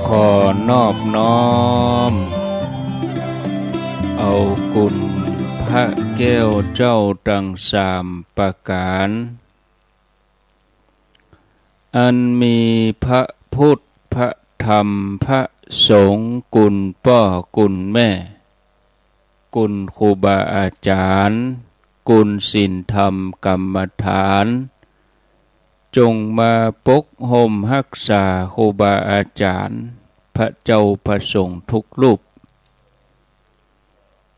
ขอนอบน้อมเอากุณพระแก้วเจ้าทั้งสามประการอันมีพระพุทธพระธรรมพระสงฆ์กุณพ่อกุณแม่กุณครูบาอาจารย์กุณศีลธรรมกรรมฐานจงมาปกห่มรักษาครูบาอาจารย์พระเจ้าพระสงฆ์ทุกรูป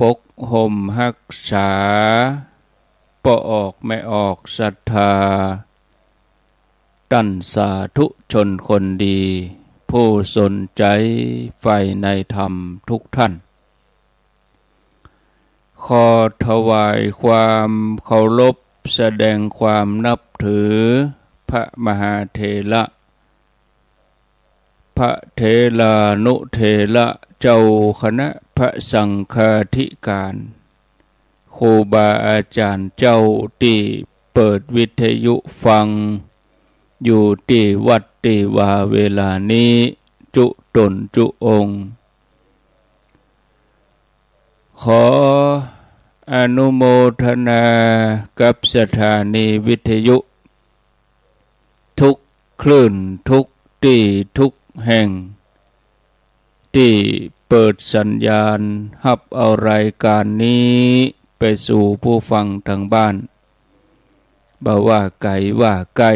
ปกห่มรักษาปออกไม่ออกศรัทธาตั้นสาธุชนคนดีผู้สนใจใฝ่ในธรรมทุกท่านขอถวายความเคารพแสดงความนับถือพระมหาเถระพระเถรานุเถระเจ้าคณะพระสังฆาธิการครูบาอาจารย์เจ้าที่เปิดวิทยุฟังอยู่ที่วัดที่ว่าเวลานี้จุตนจุองค์ขออนุโมทนากับสถานีวิทยุทุกคลื่นทุกที่ทุกแห่งที่เปิดสัญญาณฮับเอารายการนี้ไปสู่ผู้ฟังทางบ้านบ่ว่าไกลว่าใกล้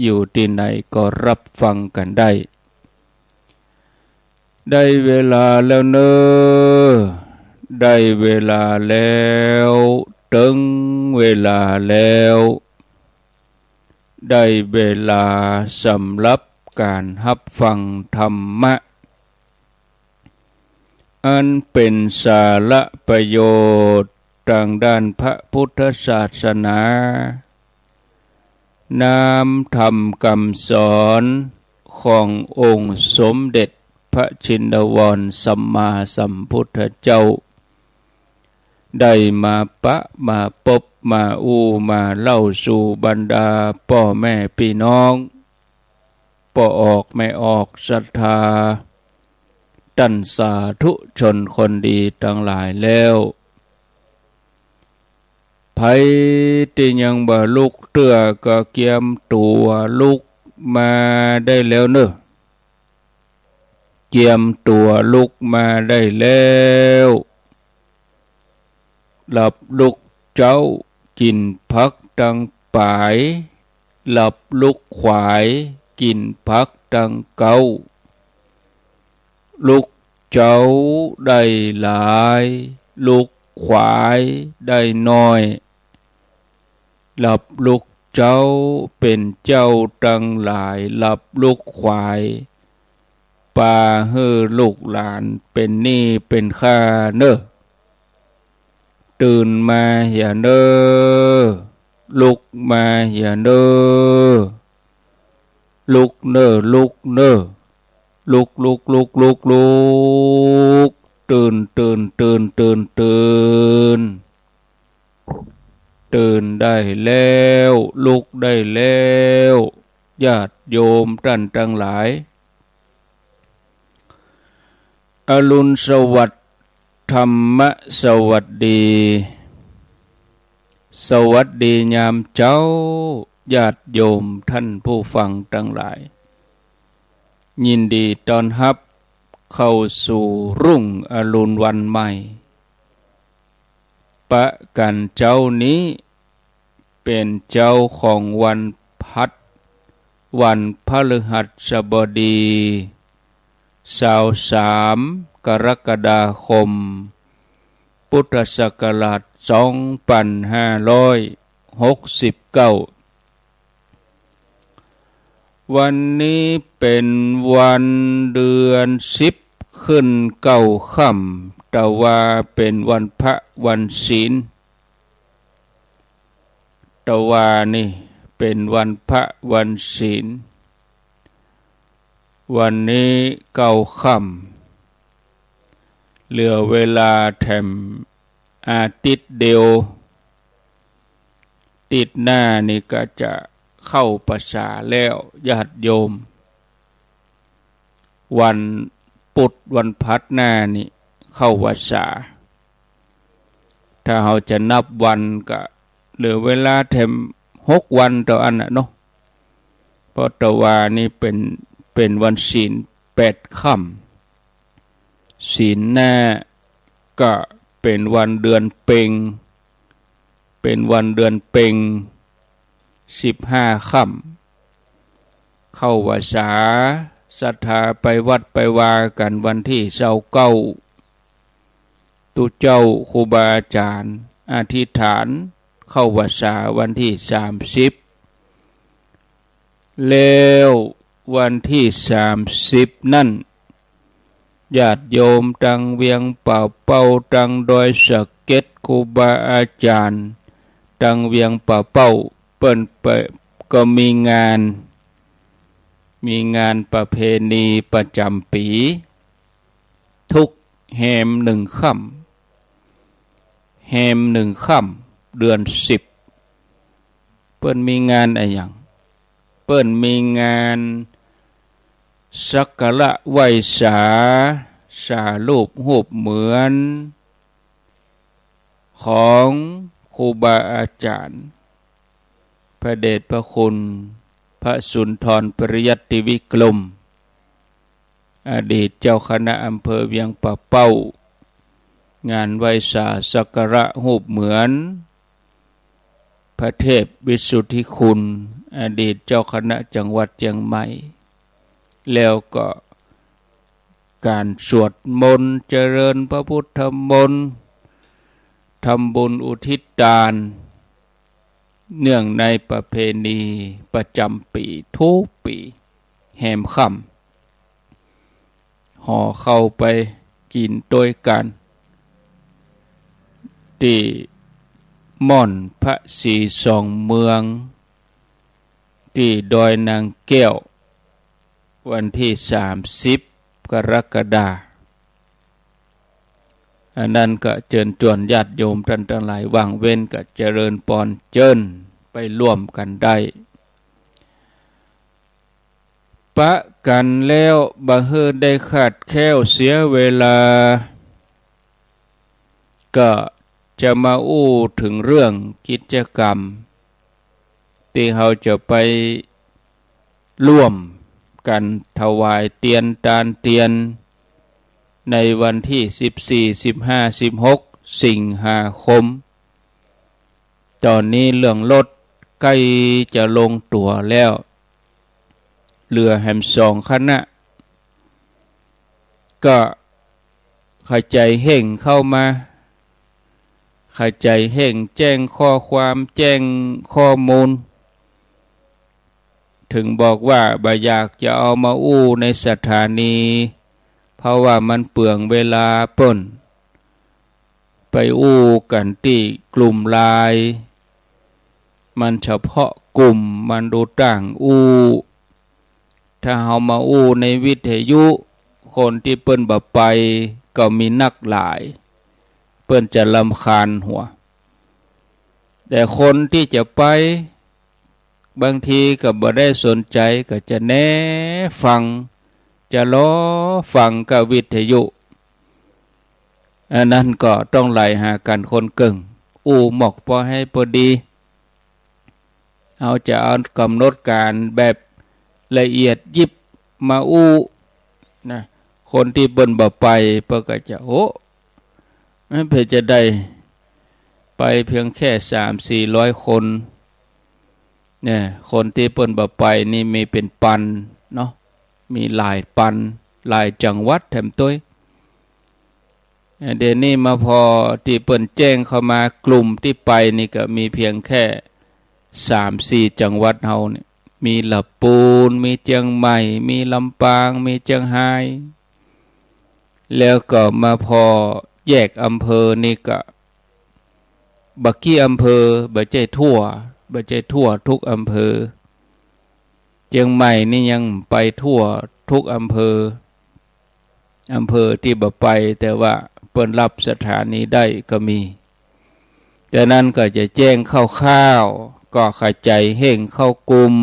อยู่ที่ไหนก็รับฟังกันได้เวลาแล้วเนอได้เวลาแล้วถึงเวลาแล้วได้เวลาสำหรับการรับฟังธรรมะอันเป็นสาระประโยชน์ทางด้านพระพุทธศาสนานำธรรมคำสอนขององค์สมเด็จพระชินวรสัมมาสัมพุทธเจ้าได้มาปะมาพบมามาเล่าสู่บรรดาพ่อแม่พี่น้องปอออกไม่ออกศรัทธาตั้นสาธุชนคนดีทั้งหลายแล้วไผที่ยังบ่ลุกเตื้อก็เกียมตัวลุกมาได้แล้วเนอะเกียมตัวลุกมาได้แล้วหลับลุกเจ้ากินพักดังปายหลับลุกขวายกินพักดังเกาลุกเจ้าได้หลายลุกขวายได้น้อยหลับลุกเจ้าเป็นเจ้าตั้งหลายหลับลุกขวายป่าเฮือลูกหลานเป็นหนี้เป็นค่าเนอะตื่นมาอย่าเนอลุกมาอย่าเนอลุกเนอลุกเนอลุกตื่นตื่นได้แล้วลุกได้แล้วญาติโยมท่านทั้งหลายอรุณสวัสดิ์ธรรมสวัสดีสวัสดียามเจ้าญาติโยมท่านผู้ฟังทั้งหลายยินดีต้อนรับเข้าสู่รุ่งอรุณวันใหม่ปะกันเจ้านี้เป็นเจ้าของวันพัดวันพฤหัสบดี23 กรกฎาคมพุทธศักราช2569วันนี้เป็นวันเดือน10ขึ้น9ค่ำแต่ว่าเป็นวันพระวันศีลแต่ว่านี่เป็นวันพระวันศีลวันนี้9ค่ำเหลือเวลาแถมอาทิตย์เดียวติดหน้านี่ก็จะเข้าพรรษาแล้วญาติโยม วันปุดวันพัดหน้านี่เข้าพรรษาถ้าเราจะนับวันก็เหลือเวลาแถม6 วันต่ออันน่ะเนาะเพราะตะวานี่เป็นวันศีล8 ค่ำศีลหน้าก็เป็นวันเดือนเพ็ญเป็นวันเดือนเพ็ญ15 ค่ำเข้าพรรษาศรัทธาไปวัดไปวากันวันที่29ตุเจ้าครูบาอาจารย์อธิษฐานเข้าพรรษาวันที่30แล้ววันที่30นั่นญาติโยมตังเวียงป่าเป้าตังดอยสะเก็ดครูบาอาจารย์ตังเวียงป่าเป้าเปิ้นไปก็มีงานประเพณีประจำปีทุกแฮม1 ค่ำแฮม1 ค่ำเดือน10เปิ้นมีงานอะไรอย่างเปิ้นมีงานสักการะไหว้สารูปเหมือนของครูบาอาจารย์พระเดชพระคุณพระสุนทรปริยัติวิกรมอดีตเจ้าคณะอำเภอเวียงป่าเป้างานไหว้สักการะรูปเหมือนพระเทพวิสุทธิคุณอดีตเจ้าคณะจังหวัดเชียงใหม่แล้วก็การสวดมนต์เจริญพระพุทธมนต์ทำบุญอุทิศทานเนื่องในประเพณีประจำปีทุกปีแห่มค่ำห่อเข้าไปกินด้วยกันที่ม่อนพระศรีสองเมืองที่ดอยนางแก้ววันที่30 กรกฎาคมอันนั้นก็เชิญชวนญาติโยมท่านทั้งหลายว่างเว้นก็เจริญพรเจิญไปร่วมกันได้ปะกันแล้วบ่เฮือได้ขาดแคลวเสียเวลาก็จะมาอู้ถึงเรื่องกิจกรรมที่เราจะไปร่วมกันถวายเตียนตาลเตียนในวันที่14 15 16 สิงหาคมตอนนี้เรื่องรถใกล้จะลงตัวแล้วเรือแฮม2 คณะก็ขจายเห่งเข้ามาขจายเห่งแจ้งข้อความแจ้งข้อมูลถึงบอกว่าบ่อยากจะเอามาอู้ในสถานีเพราะว่ามันเปลืองเวลาเปิ้นไปอู้กันที่กลุ่มไลน์มันเฉพาะกลุ่มมันดูต่างอู้ถ้าเอามาอู้ในวิทยุคนที่เปิ้นบ่ไปก็มีนักหลายเปิ้นจะรำคาญหัวแต่คนที่จะไปบางทีก็บ่ได้สนใจก็จะแน่ฟังจะล้อฟังกับวิทยุอันนั้นก็ต้องไล่หากันคนเก่งอู้หมอกพอให้พอดีเอาจะเอากำหนดการแบบละเอียดยิบมาอู้นะคนที่เบิ่นบ่ไปเพิ่นก็จะโอ้เพื่อจะได้ไปเพียงแค่300-400 คนเนี่ยคนที่เปิ้นบ่ไปนี่มีเป็นปันเนาะมีหลายปันหลายจังหวัดแถมต้วยเดี๋ยวนี้มาพอที่เปิ้นแจ้งเข้ามากลุ่มที่ไปนี่ก็มีเพียงแค่3-4 จังหวัดเฮาเนี่ยมีลำพูนมีเชียงใหม่มีลำปางมีเชียงรายแล้วก็มาพอแยกอำเภอนี่ก็บักกี้อำเภอบ่ใจทั่วทุกอำเภอเชียงใหม่นี่ยังไปทั่วทุกอำเภอที่บ่ไปแต่ว่าเปิ้นรับสถานีได้ก็มีแต่นั้นก็จะแจ้งคร่าวๆก็ขจายเห่งเข้ากลุ่ม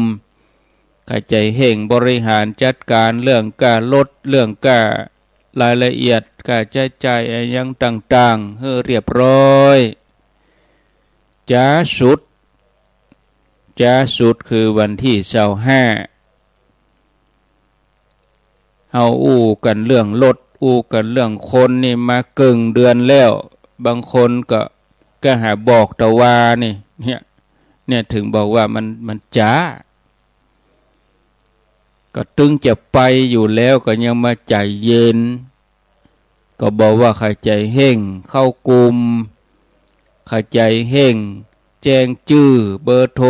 ข้าใจเห่งบริหารจัดการเรื่องการลดเรื่องการรายละเอียดการใช้จ่ายอย่างต่างๆให้เรียบร้อยจ้าสุดคือวันที่25เอาอู้กันเรื่องลดอู้กันเรื่องคนนี่มาเกิงเดือนแล้วบางคนก็หาบอกตะวานี่เนี่ยถึงบอกว่ามันจ้าก็ตึงจะไปอยู่แล้วก็ยังมาใจเย็นก็บอกว่าใครใจเห่งเข้ากลุ่มใครใจเห่งแจ้งชื่อเบอร์โทร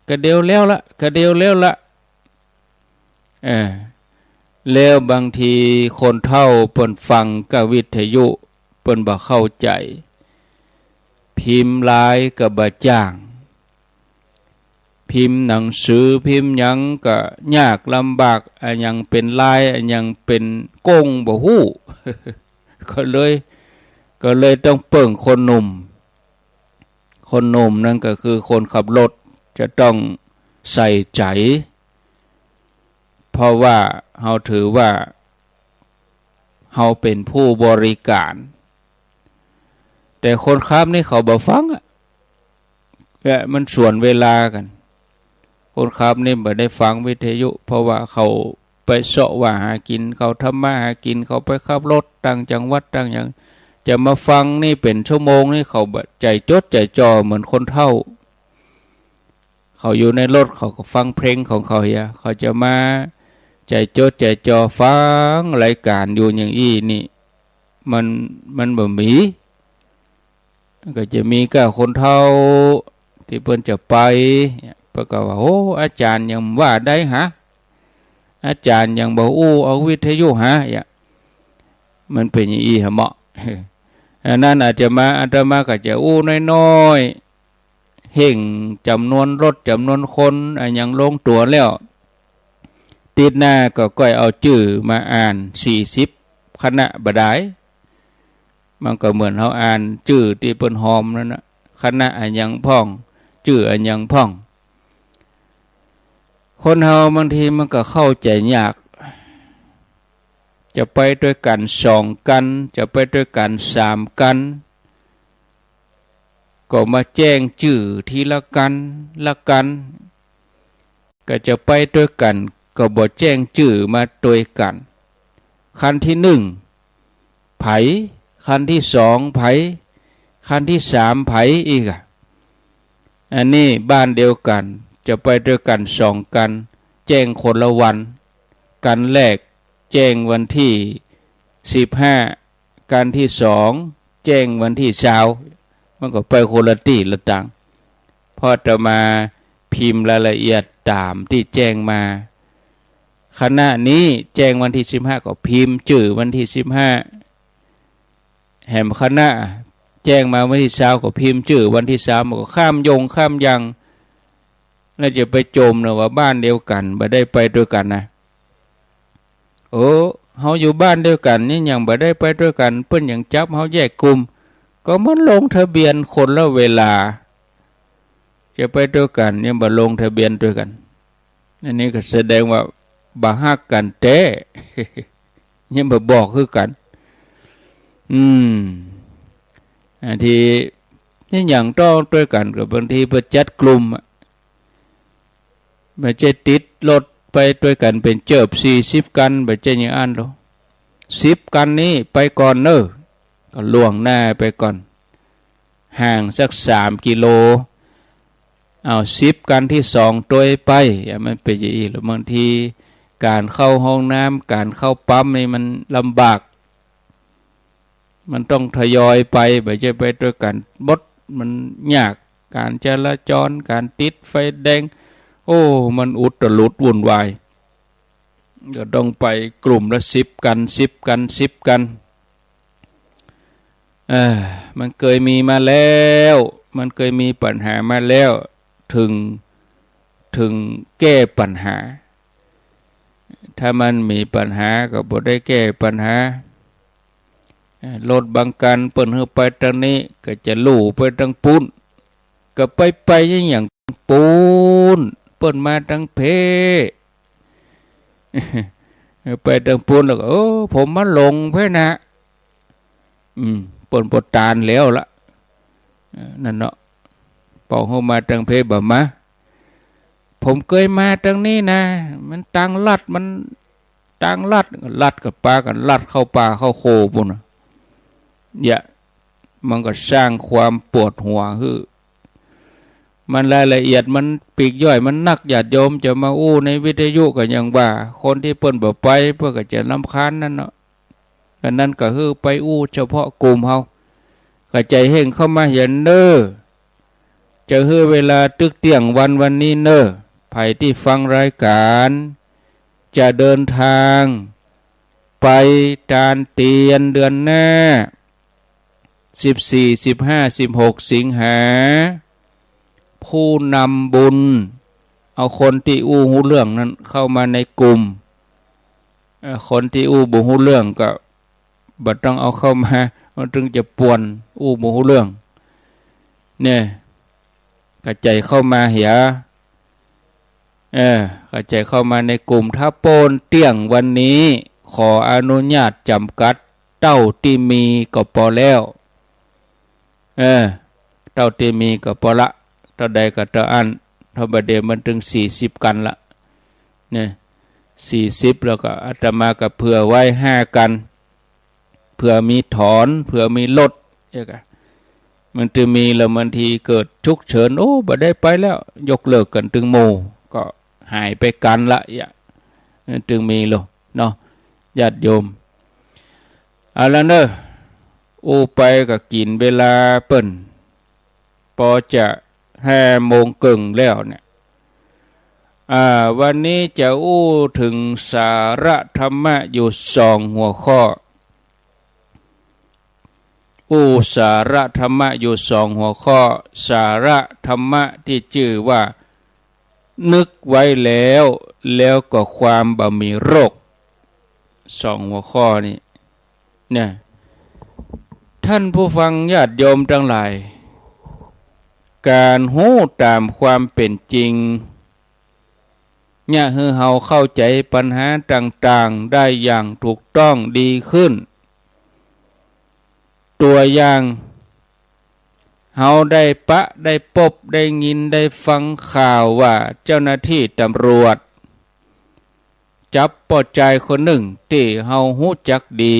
ก็เดียวแล้วละแล้วบางทีคนเฒ่าเปิ้นฟังกับวิทยุเปิ้นบ่เข้าใจพิมพ์ลายก็บ่จ้างพิมพ์หนังสือพิมพ์หยังก็ยากลำบากอันยังเป็นลายอันยังเป็นกงบ่ฮู้ ก็เลยต้องเปิ่งคนหนุ่มนั่นก็คือคนขับรถจะต้องใส่ใจเพราะว่าเฮาถือว่าเฮาเป็นผู้บริการแต่คนขับนี่เขาบ่ฟังมันส่วนเวลากันคนขับนี่บ่ได้ฟังวิทยุเพราะว่าเขาไปเสาะว่าหากินเขาทำมาหากินเขาไปขับรถต่างจังหวัดต่างอย่างจะมาฟังนี่เป็นชั่วโมงนี่เขาใจจดใจจ่อเหมือนคนเฒ่าเขาอยู่ในรถเขาก็ฟังเพลงของเขาเขาจะมาใจจดใจจ่อฟังรายการอยู่อย่างอี้นี่มันบ่มีก็จะมีก็คนเฒ่าที่เพิ่นจะไปเพิ่นก็ว่าโอ้อาจารย์ยังว่าได้หะอาจารย์ยังบ่อู้เอาวิทยุหะมันเป็นอย่างอี้หะเหมาะอันนั้นอาตมาก็จะอู้น้อยๆเห่งจำนวนรถจำนวนคนยังลงตัวแล้วติดหน้าก็ก้อยเอาชื่อมาอ่าน40คณะบ่ได้มันก็เหมือนเฮาอ่านชื่อที่เปิ้นหอมนั่นน่ะคณะอันยังพ่องชื่ออันยังพ่องคนเฮาบางทีมันก็เข้าใจยากจะไปด้วยกัน2กันจะไปด้วยกัน3กันก็มาแจ้งชื่อทีละกันก็จะไปด้วยกันก็บ่แจ้งชื่อมาด้วยกันคันที่1ไผคันที่2ไผคันที่3ไผอีกอันนี้บ้านเดียวกันจะไปด้วยกัน2กันแจ้งคนละวันกันแรกแจ้งวันที่15กันที่2แจ้งวันที่20มันก็ไปคนละที่ละต่างพอจะมาพิมพ์รายละเอียดตามที่แจ้งมาคณะนี้แจ้งวันที่15ก็พิมพ์ชื่อวันที่15แห่มคณะแจ้งมาวันที่20ก็พิมพ์ชื่อวันที่3ก็ข้ามยังแล้วจะไปโจมนะว่าบ้านเดียวกันบ่ได้ไปด้วยกันนะโอ้เฮาอยู่บ้านเดียวกันนี่ยังบ่ได้ไปด้วยกันเพิ่นยังจับเฮาแยกกลุ่มก็มันลงทะเบียนคนละเวลาจะไปด้วยกันยังบ่ลงทะเบียนด้วยกันอันนี้ก็แสดงว่าบ่ฮักกันแท้ยังบ่บอกคือกันอันที่นี่อย่างต้องด้วยกันกับบางทีเพิ่นจัดกลุ่มบ่ใช่ติดรถไปด้วยกันเป็นเจิบ40กันบ่ใช่อย่างอันหรอก10กันนี้ไปก่อนเด้อก็ล่วงหน้าไปก่อนห่างสัก3กิโลเอา10กันที่2ตัวไปมันเป็นอย่างนี้แล้วบางทีการเข้าห้องน้ำการเข้าปั๊มนี่มันลำบากมันต้องทยอยไปบ่ใช่ไปด้วยกันบดมันยากการจราจรการติดไฟแดงโอ้มันอุตลุดวุ่นวายก็ต้องไปกลุ่มละ10กันมันเคยมีมาแล้วมันเคยมีปัญหามาแล้วถึงแก้ปัญหาถ้ามันมีปัญหาก็บ่ได้แก้ปัญหารถบางกันเปิ้นเฮาไปทางนี้ก็จะลู่ไปทางปุ้นก็ไปอย่างปูน เปิ้นมาตั้งเพ ไปตั้งปูนแล้วก็ผมมาลงเพื่อนะเปิ้นปดตานแล้วละนั่นเนาะปองเฮามาตั้งเพบ่มาผมเคยมาตั้งนี้นะมันตังลัดมันตังลัดกับปลากันลัดเข้าป่าเข้าโคปุ่นเนี่ยมันก็สร้างความปวดหัวคือมันรายละเอียดมันปีกย่อยมันนักญาติโยมจะมาอู้ในวิทยุก็ยังว่าคนที่เปิ้นบ่ไปเพื่อก็จะรำคาญนั่นเนาะอันนั้นก็คือไปอู้เฉพาะกลุ่มเฮาก็ใจเฮงเข้ามาเห็นเน้อจะคือเวลาตึกเตียงวันนี้เน้อไผที่ฟังรายการจะเดินทางไปจานเตียนเดือนหน้า14 15 16สิงหาผู้นำบุญเอาคนที่อู้หูเรื่องนั้นเข้ามาในกลุ่มคนที่อู้บ่หูเรื่องก็บ่ต้องเอาเข้ามามันถึงจะป่วนอู้บ่หูเรื่องเนี่ยกระจายเข้ามาเหียกระจายเข้ามาในกลุ่มถ้าโปนเตี้ยงวันนี้ขออนุญาตจำกัดเต้าที่มีก็พอแล้วเต้าที่มีก็พอละเท่าใดก็เท่าอันเท่าบัดเดี๋ยวมันถึง40กันละเนี่ย40แล้วก็อาตมาก็เผื่อไว้5กันเผื่อมีถอนเผื่อมีลดมันจะมีแล้วบางทีเกิดฉุกเฉินบ่ได้ไปแล้วยกเลิกกันถึงโมก็หายไปกันละจึงมีโลเนาะญาติโยมเอาละเนอะไปก็กินเวลาเปิ้นพอจะ5 โมงครึ่งแล้วเนี่ยวันนี้จะถึงสาระธรรมะอยู่2 หัวข้อสาระธรรมะอยู่2 หัวข้อสาระธรรมะที่ชื่อว่านึกไว้แล้วก็ความบ่มีโรค2 หัวข้อนี้เนี่ยท่านผู้ฟังญาติโยมทั้งหลายการหู้ตามความเป็นจริงเนี่ยให้เฮาเข้าใจปัญหาต่างๆได้อย่างถูกต้องดีขึ้นตัวอย่างเฮาได้พบได้ยินได้ฟังข่าวว่าเจ้าหน้าที่ตำรวจจับปอใจคนหนึ่งที่เฮาฮู้จักดี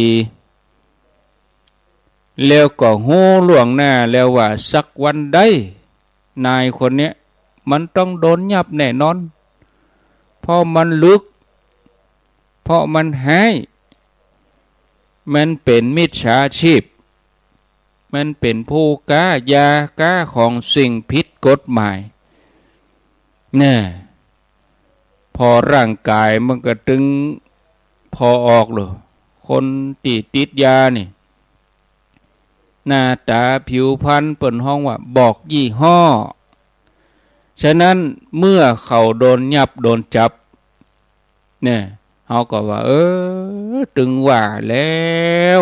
แล้วก็ฮู้ล่วงหน้าแล้วว่าสักวันใดนายคนนี้มันต้องโดนยับแน่นอนเพราะมันลึกเพราะมันหายมันเป็นมิจฉาชีพมันเป็นผู้ค้ายาค้าของสิ่งผิดกฎหมายเนี่ยพอร่างกายมันก็ตึงพอออกเลยคนติดยานี่หน้าตาผิวพรรณเปิ่นห้องว่าบอกยี่ห้อฉะนั้นเมื่อเขาโดนยับโดนจับเนี่ยเขาก็ว่าตึงว่าแล้ว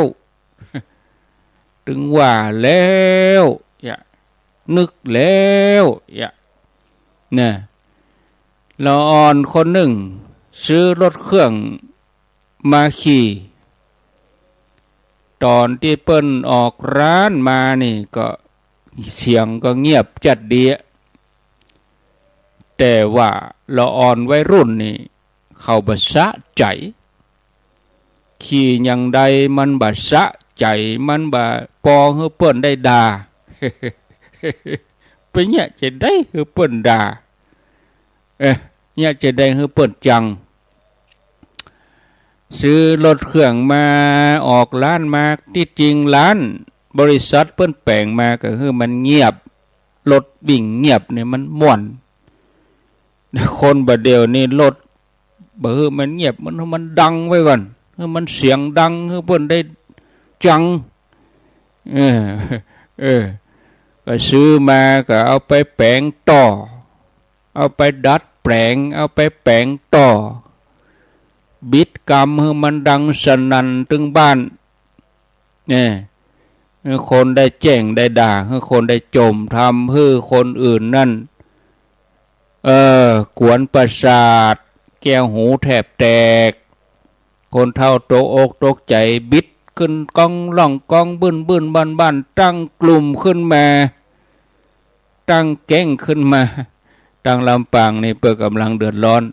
ตึงว่าแล้วนึกแล้วเนี่ยเราอ่อนคนหนึ่งซื้อรถเครื่องมาขี่ตอนที่เปิ้นออกร้านมานี่ก็เสียงก็เงียบจัดดีแต่ว่าเราอ่อนวัยรุ่นนี่เขาบ่สะใจขี่อย่างใดมันบ่สะใจมันบ่ปองให้เปิ้นได้ด่า เป็นเนี่ยจะได้ให้เปิ้นด่าเนี่ยจะได้ให้เปิ้นจังซื้อรถเครื่องมาออกร้านมาที่จริงร้านบริษัทเปิ้นแปลงมาก็คือมันเงียบรถบิ่งเงียบเนี่ยมันม่วนคนบ่เดียวนี่รถบ่คือมันเงียบมันดังไว้ก่อนคือมันเสียงดังคือเปิ้นได้จังก็ซื้อมาก็เอาไปแปลงต่อเอาไปดัดแปลงเอาไปแปลงต่อบิดกรรมให้มันดังสนั่นถึงบ้านเนี่ยคนได้แจ้งได้ด่าให้คนได้จมทำให้คนอื่นนั่น เออกวนประสาทแก้วหูแทบแตกคนเฒ่าตกอกตกใจบิดขึ้นกองล่องกองบึ้นบึ้นบ้านบ้านตั้งกลุ่มขึ้นมาตั้งแก๊งขึ้นมาตั้งลำปางนี่เปิดกำลังเดือดร้อน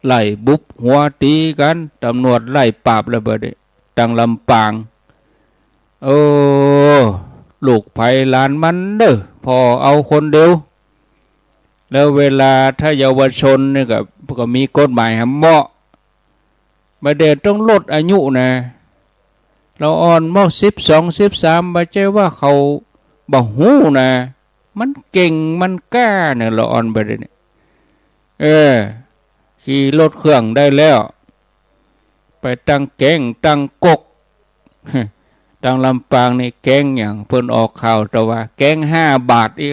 ไล่บุบหัวตีกันตำรวจไล่ปราบระเบิดตั้งลำปางโอ้ลูกไผ่ลานมันเด้อพอเอาคนเดียวแล้วเวลาถ้าเยาวชนเนี่ยก็มีกฎหมายเหมาะประเดี๋ยวต้องลดอายุนะเราอ่อนม12 13ไม่ใช่ว่าเขาบ่หูนะมันเก่งมันกล้าเนี่ยเราอ่อนไปเลยขี่รถเครื่องได้แล้วไปตั้งแก๊งตั้งกกตั้งลำปางนี่แก๊งอย่างเพิ่นออกข่าวแต่ว่าแก๊ง5 บาทอีก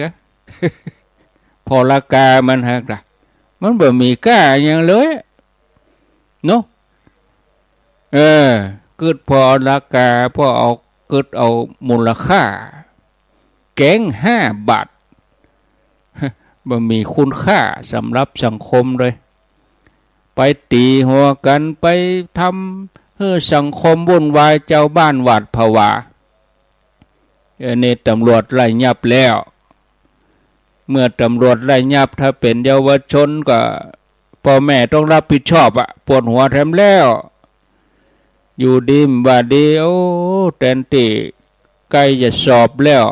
พอราคามันหักละมันบ่มีกล้าอย่างเลยเนาะกึดพอราคาพอเอากึดเอามูลค่าแก๊ง5 บาทบ่มีคุณค่าสำหรับสังคมเลยไปตีหัวกันไปทำให้สังคมวุ่นวายเจ้าบ้านหวาดผวานี่ตำรวจไล่ยับแล้วเมื่อตำรวจไล่ยับถ้าเป็นเยาวชนก็พ่อแม่ต้องรับผิดชอบปวดหัวแถมแล้วอยู่ดีมว่าดีโอ้แทนที่ใกล้จะสอบแล้ว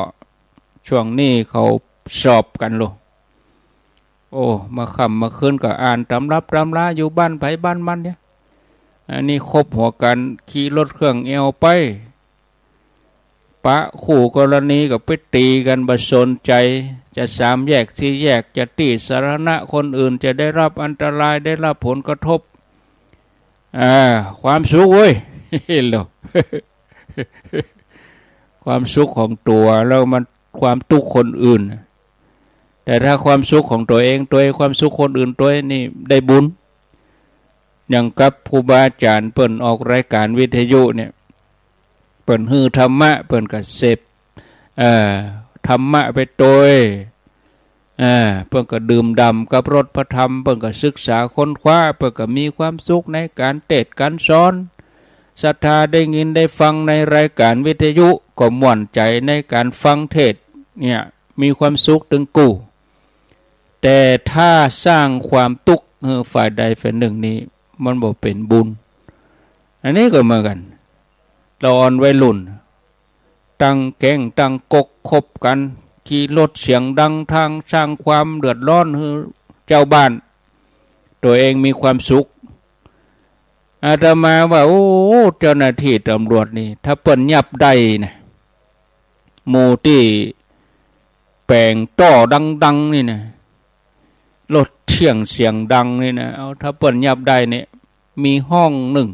ช่วงนี้เขาสอบกันลูกโอ้มาค่ำมาคืนก็อ่านตำรับตำราอยู่บ้านไผบ้านมันเนี่ยอันนี้คบหัวกันขี่รถเครื่องเอวไปปะคู่กรณีก็ไปตีกันบ่สนใจจะ3 แยก 4 แยกจะตีสาธารณะคนอื่นจะได้รับอันตรายได้รับผลกระทบความสุขเว้ยเหรอ ความสุขของตัวแล้วมันความทุกข์คนอื่นแต่ถ้าความสุขของตัวเองความสุขคนอื่นตัวนี่ได้บุญอย่างกับครูบาอาจารย์เปิ่นออกรายการวิทยุเนี่ยเปิ่นฮือธรรมะเปิ่นก็เสพธรรมะไปโดยเปิ่นก็ดื่มด่ำกับรสพระธรรมเปิ่นก็ศึกษาค้นคว้าเปิ่นก็มีความสุขในการเทศน์การสอนศรัทธาได้ยินได้ฟังในรายการวิทยุก็ม่วนใจในการฟังเทศน์เนี่ยมีความสุขถึงกูแต่ถ้าสร้างความทุกข์ฝ่ายใดฝ่ายหนึ่งนี้มันบ่เป็นบุญอันนี้ก็เหมือนกันเราอ่อนวัยรุ่นตั้งแก๊งตั้งกกคบกันขี่รถเสียงดังทางสร้างความเดือดร้อนให้เจ้าบ้านตัวเองมีความสุขอาตมาว่าโอ้เจ้าหน้าที่ตำรวจนี่ถ้าเปิ้นยับได้นะหมู่ที่แปลงต่อดังๆนี่นะรถเสียงดังนี่นะเอาถ้าเปิ้นยับได้เนี่ยมีห้องหนึ่ง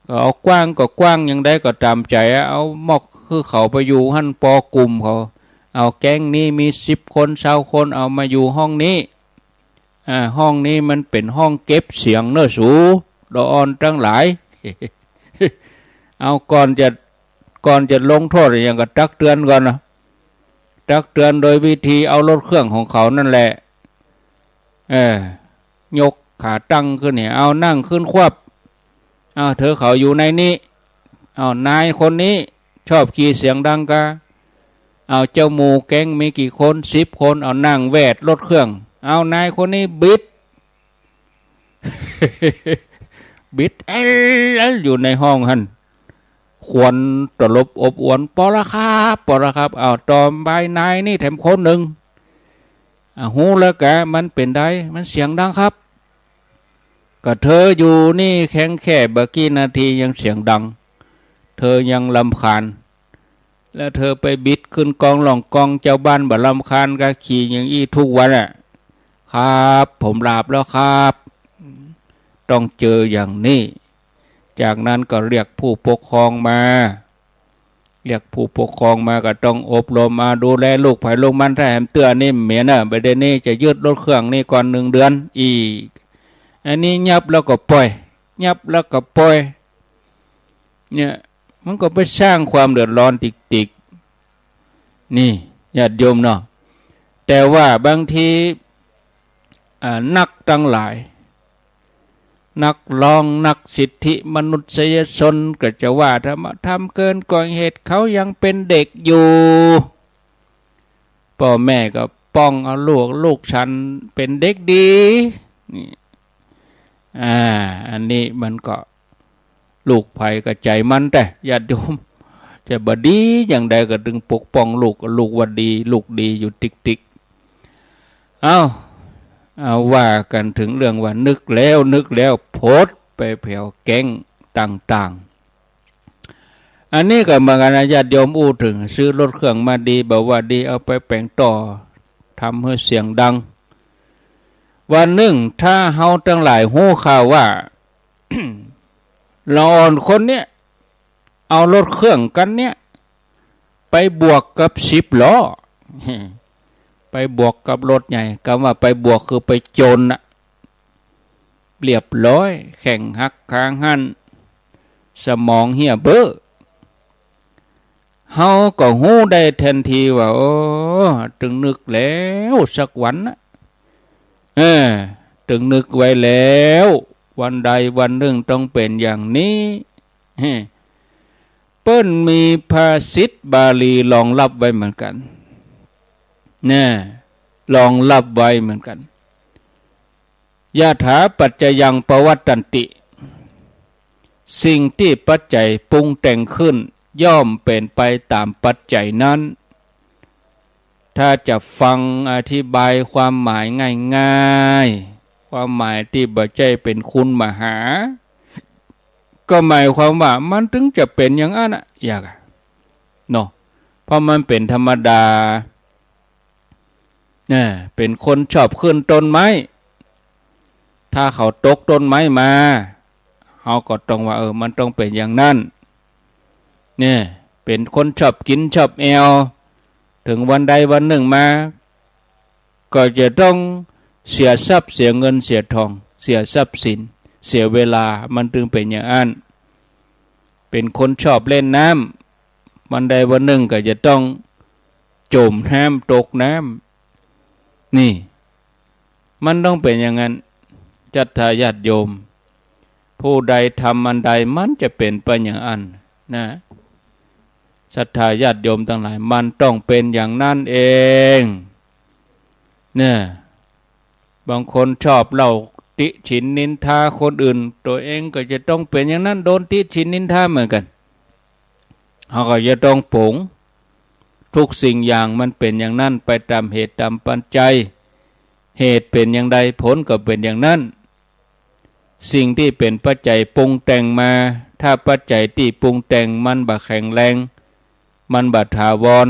ก็เอากว้างก็กว้างยังได้ก็ตามใจเอามอกคือเขาไปอยู่หั่นปอกลุ่มเขาเอาแก๊งนี้มี10 คน20 คนเอามาอยู่ห้องนี้ห้องนี้มันเป็นห้องเก็บเสียงเนอะสูดอ่อนทั้งหลาย เอาก่อนจะลงโทษอย่างก็ตักเตือนก่อนนะตักเตือนโดยวิธีเอารถเครื่องของเขานั่นแหละยกขาตั้งขึ้นเนี่ยเอานั่งขึ้นควบเอาเธอเขาอยู่ในนี้เอานายคนนี้ชอบขี่เสียงดังกะเอาเจ้าหมู่แก๊งมีกี่คน10 คนเอานั่งแวดรถเครื่องเอานายคนนี้บิด บิดอยู่ในห้องหันควรตลบอบอวนปอละครับเอาตอมใบนายนี่แถมคนหนึ่งหูแล้วแกมันเป็นได้มันเสียงดังครับก็เธออยู่นี่แข็งแค่เมื่อกี้นาทียังเสียงดังเธอยังรำคาญแล้วเธอไปบิดขึ้นกองหล่องกองเจ้าบ้านบ่รำคาญก็ขี่อย่างอี้ทุกวันครับผมลาบแล้วครับต้องเจออย่างนี้จากนั้นก็เรียกผู้ปกครองมาก็ต้องอบรมมาดูแลลูกไผ่ลูกมันถ้าแหมเตือนนี่เหมียนะประเด็นนี้จะยืดรถเครื่องนี่ก่อน1 เดือนอีกอันนี้ยับแล้วก็ปล่อยเนี่ยมันก็ไปสร้างความเดือดร้อนติ๊กนี่ญาติโยมเนาะแต่ว่าบางที นักทั้งหลายนักร้องนักสิทธิมนุษยชนก็จะว่าทำเกินกว่าเหตุเขายังเป็นเด็กอยู่พ่อแม่ก็ป้องเอาลูกฉันเป็นเด็กดีนี่อันนี้มันก็ลูกไผ่ก็ใจมันแต่ญาติโยมจะบดีอย่างใดก็ดึงปกป้องลูกว่าดีลูกดีอยู่ติ๊กเอาว่ากันถึงเรื่องว่านึกแล้วโพสไปแผ่วแก๊งต่างๆอันนี้ก็เหมือนกันนะญาติโยมอู้ถึงซื้อรถเครื่องมาดีบอกว่าดีเอาไปแปลงต่อทำให้เสียงดังวันหนึ่งถ้าเฮาทั้งหลายหู้ข่าวว่า ละอ่อนคนเนี้ยเอารถเครื่องกันเนี้ยไปบวกกับ10 ล้อ ไปบวกกับรถใหญ่คำว่าไปบวกคือไปโจรน่ะเรียบร้อยแข่งหักค้างหันสมองเหี่ยเบ้อเฮาก็หู้ได้ทันทีว่าโอ้ตึงนึกแล้วสักวันนะตึงนึกไว้แล้ววันใดวันหนึ่งต้องเป็นอย่างนี้เปิ้นมีภาษิตบาลีรองรับไว้เหมือนกันรองรับไว้เหมือนกันยะถาปัจจยังปวัตตันติสิ่งที่ปัจจัยปรุงแต่งขึ้นย่อมเป็นไปตามปัจจัยนั้นถ้าจะฟังอธิบายความหมายง่ายๆความหมายที่บ่ใจเป็นคุณมหาก็หมายความว่ามันถึงจะเป็นอย่างนั้นอยากเนาะเพราะมันเป็นธรรมดาเป็นคนชอบขึ้นต้นไม้ถ้าเขาตกต้นไม้มาเขาก็ต้องว่ามันต้องเป็นอย่างนั้นเป็นคนชอบกินชอบแอวถึงวันใดวันหนึ่งมาก็จะต้องเสียทรัพย์เสียเงินเสียทองเสียทรัพย์สินเสียเวลามันถึงเป็นอย่างนั้นเป็นคนชอบเล่นน้ำวันใดวันหนึ่งก็จะต้องจมน้ำตกน้ำนี่มันต้องเป็นอย่างนั้นจัตตาญาติโยมผู้ใดทำอันใดมันจะเป็นไปอย่างนั้นนะศรัทธาญาติโยมทั้งหลายมันต้องเป็นอย่างนั้นเองบางคนชอบเล่าติฉินนินทาคนอื่นตัวเองก็จะต้องเป็นอย่างนั้นโดนติฉินนินทาเหมือนกันเขาก็จะต้องปงทุกสิ่งอย่างมันเป็นอย่างนั้นไปตามเหตุตามปัจจัยเหตุเป็นอย่างใดผลก็เป็นอย่างนั้นสิ่งที่เป็นปัจจัยปรุงแต่งมาถ้าปัจจัยที่ปรุงแต่งมันบ่แข็งแรงมันบ่ถาวร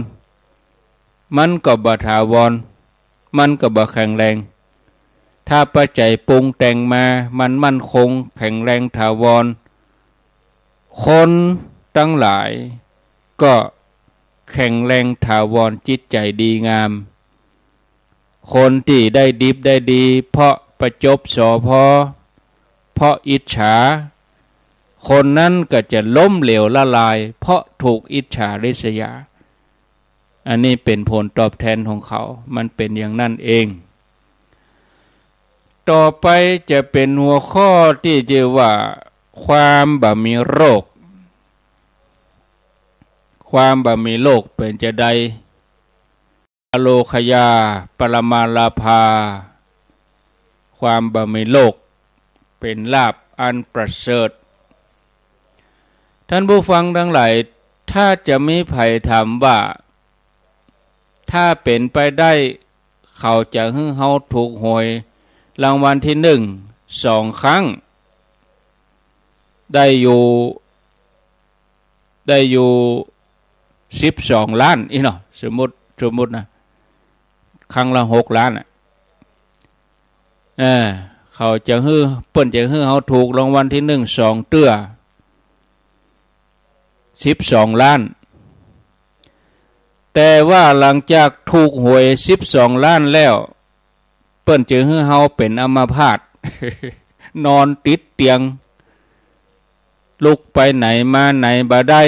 มันก็บ่ถาวรมันก็บ่แข็งแรงถ้าปัจจัยปรุงแต่งมามันมั่นคงแข็งแรงถาวรคนทั้งหลายก็แข็งแรงถาวรจิตใจดีงามคนที่ได้ดิบได้ดีเพราะประจบสอพอเพราะอิจฉาคนนั้นก็จะล้มเหลวละลายเพราะถูกอิจฉาริษยาอันนี้เป็นผลตอบแทนของเขามันเป็นอย่างนั้นเองต่อไปจะเป็นหัวข้อที่เรียกว่าความบ่มีโรคความบ่มีโรคเป็นจะใดอโลคยาปรมาลาภาความบ่มีโรคเป็นลาภอันประเสริฐท่านผู้ฟังทั้งหลายถ้าจะมีไผถามว่าถ้าเป็นไปได้เขาจะให้เฮาถูกหวยรางวัลที่1 2 ครั้งได้อยู่12 ล้านอีเนาะสมมุตินะครั้งละ6 ล้านเขาจะให้เปิ้นจะให้เฮาถูกรางวัลที่2 เตื้อ12 ล้านแต่ว่าหลังจากถูกหวย12 ล้านแล้วเปิ้นจะให้เฮาเป็นอัมพาต นอนติดเตียงลุกไปไหนมาไหนบ่ได้